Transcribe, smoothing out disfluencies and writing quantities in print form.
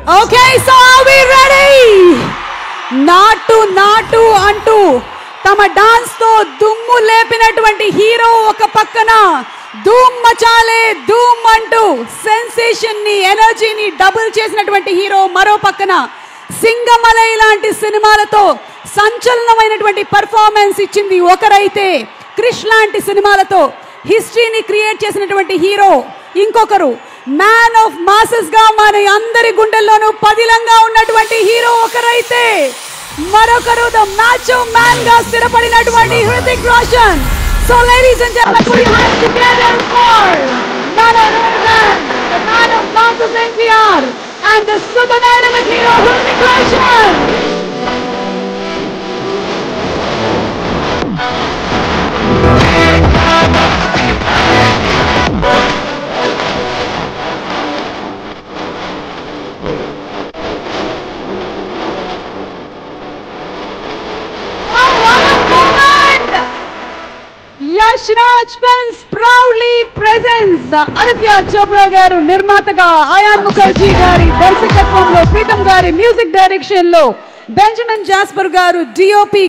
Okay, so are we ready? నాటు అంటూ తమ డాన్స్ తో దుమ్ము లేపినటువంటి హీరో ఒక పక్కన ధూమ్ మచాలే ధూమ్ అంటూ సెన్సేషన్ ని ఎనర్జీని డబుల్ చేసినటువంటి హీరో మరో పక్కన సింగమలై లాంటి సినిమాలతో సంచలనమైనటువంటి పర్ఫార్మెన్స్ ఇచ్చింది ఒకరైతే క్రిష్ లాంటి సినిమాలతో హిస్టరీని క్రియేట్ చేసినటువంటి హీరో ఇంకొకరు మ్యాన్ ఆఫ్ మాసెస్ గా మన అందరి గుండెల్లోనూ పదిలంగా ఉన్నటువంటి హీరో ఒకరైతే మరొకరు ద మాచో మ్యాన్ గా స్థిరపడినటువంటి Hrithik Roshan. So ladies and gentlemen, put your hands together for none other than the man of masses NTR and the super dynamic hero Hruthik Roshan. Yash Raj Films proudly presents Aditya Chopra garu నిర్మాతగా ion Mukherjee గారి దర్శకత్వంలో ప్రీతం గారి music direction లో Benjamin Jasper గారు DOP